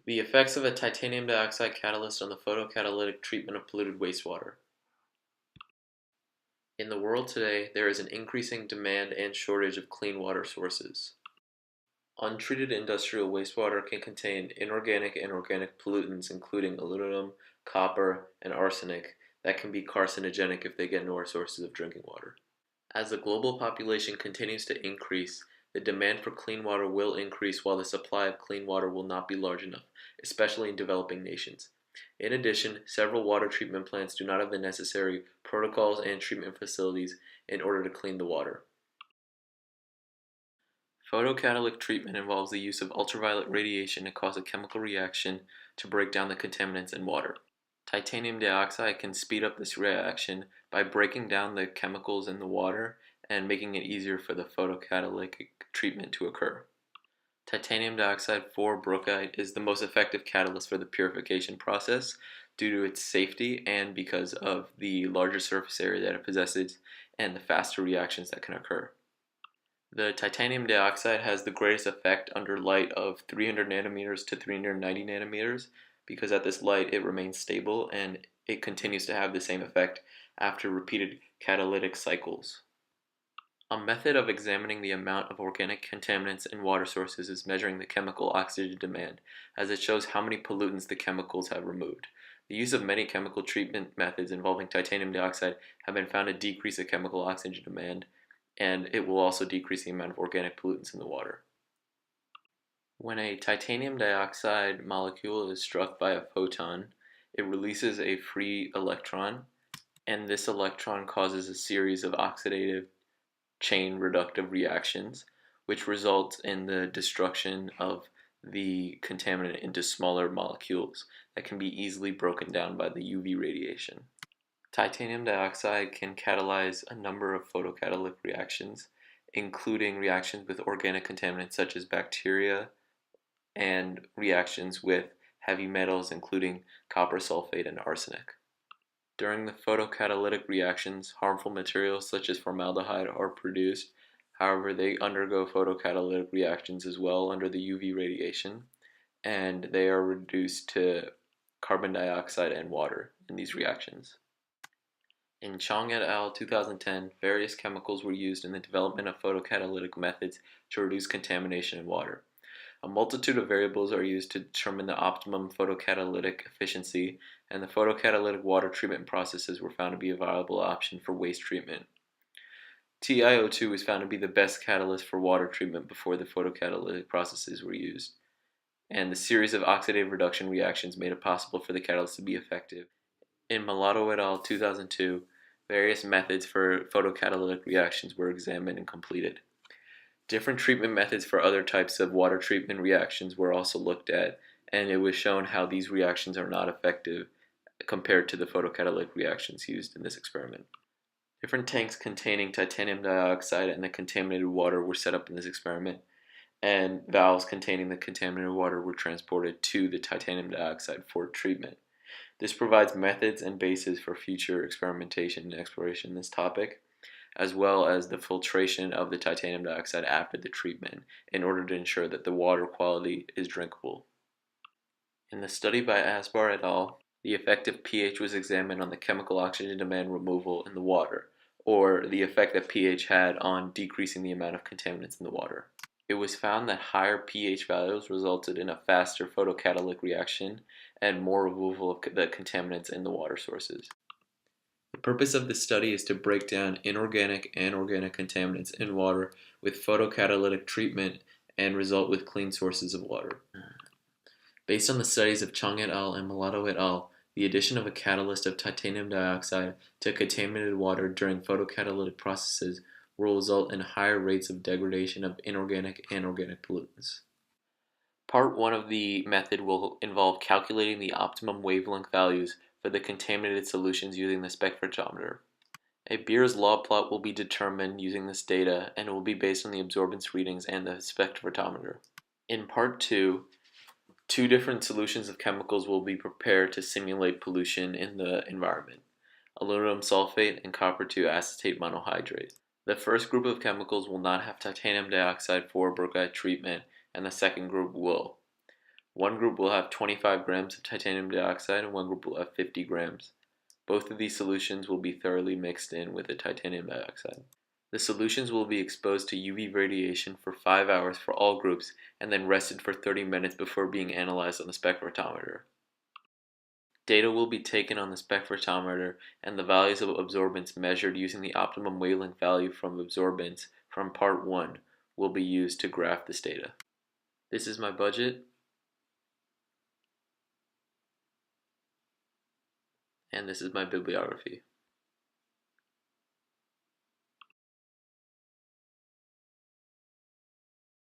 The effects of a titanium dioxide catalyst on the photocatalytic treatment of polluted wastewater. In the world today, there is an increasing demand and shortage of clean water sources. Untreated industrial wastewater can contain inorganic and organic pollutants including aluminum, copper, and arsenic that can be carcinogenic if they get into our sources of drinking water. As the global population continues to increase, the demand for clean water will increase while the supply of clean water will not be large enough, especially in developing nations. In addition, several water treatment plants do not have the necessary protocols and treatment facilities in order to clean the water. Photocatalytic treatment involves the use of ultraviolet radiation to cause a chemical reaction to break down the contaminants in water. Titanium dioxide can speed up this reaction by breaking down the chemicals in the water and making it easier for the photocatalytic treatment to occur. Titanium dioxide 4-brookite is the most effective catalyst for the purification process due to its safety and because of the larger surface area that it possesses and the faster reactions that can occur. The titanium dioxide has the greatest effect under light of 300 nanometers to 390 nanometers because at this light it remains stable and it continues to have the same effect after repeated catalytic cycles. A method of examining the amount of organic contaminants in water sources is measuring the chemical oxygen demand, as it shows how many pollutants the chemicals have removed. The use of many chemical treatment methods involving titanium dioxide have been found to decrease the chemical oxygen demand, and it will also decrease the amount of organic pollutants in the water. When a titanium dioxide molecule is struck by a photon, it releases a free electron, and this electron causes a series of oxidative chain reductive reactions, which results in the destruction of the contaminant into smaller molecules that can be easily broken down by the UV radiation. Titanium dioxide can catalyze a number of photocatalytic reactions, including reactions with organic contaminants such as bacteria and reactions with heavy metals including copper sulfate and arsenic. During the photocatalytic reactions, harmful materials such as formaldehyde are produced. However, they undergo photocatalytic reactions as well under the UV radiation, and they are reduced to carbon dioxide and water in these reactions. In Chong et al. 2010, various chemicals were used in the development of photocatalytic methods to reduce contamination in water. A multitude of variables are used to determine the optimum photocatalytic efficiency, and the photocatalytic water treatment processes were found to be a viable option for waste treatment. TiO2 was found to be the best catalyst for water treatment before the photocatalytic processes were used, and the series of oxidative reduction reactions made it possible for the catalyst to be effective. In Mulatto et al. 2002, various methods for photocatalytic reactions were examined and completed. Different treatment methods for other types of water treatment reactions were also looked at, and it was shown how these reactions are not effective compared to the photocatalytic reactions used in this experiment. Different tanks containing titanium dioxide and the contaminated water were set up in this experiment, and valves containing the contaminated water were transported to the titanium dioxide for treatment. This provides methods and bases for future experimentation and exploration in this topic, as well as the filtration of the titanium dioxide after the treatment in order to ensure that the water quality is drinkable. In the study by Asbar et al., the effect of pH was examined on the chemical oxygen demand removal in the water, or the effect that pH had on decreasing the amount of contaminants in the water. It was found that higher pH values resulted in a faster photocatalytic reaction and more removal of the contaminants in the water sources. The purpose of this study is to break down inorganic and organic contaminants in water with photocatalytic treatment and result with clean sources of water. Based on the studies of Chong et al. And Mulatto et al., the addition of a catalyst of titanium dioxide to contaminated water during photocatalytic processes will result in higher rates of degradation of inorganic and organic pollutants. Part 1 of the method will involve calculating the optimum wavelength values for the contaminated solutions using the spectrophotometer. A Beer's law plot will be determined using this data and it will be based on the absorbance readings and the spectrophotometer. In Part 2, two different solutions of chemicals will be prepared to simulate pollution in the environment: aluminum sulfate and copper 2 acetate monohydrate. The first group of chemicals will not have titanium dioxide 4-brookite treatment, and the second group will. One group will have 25 grams of titanium dioxide and one group will have 50 grams. Both of these solutions will be thoroughly mixed in with the titanium dioxide. The solutions will be exposed to UV radiation for 5 hours for all groups and then rested for 30 minutes before being analyzed on the spectrophotometer. Data will be taken on the spectrophotometer and the values of absorbance measured using the optimum wavelength value from absorbance from part 1 will be used to graph this data. This is my budget, and this is my bibliography.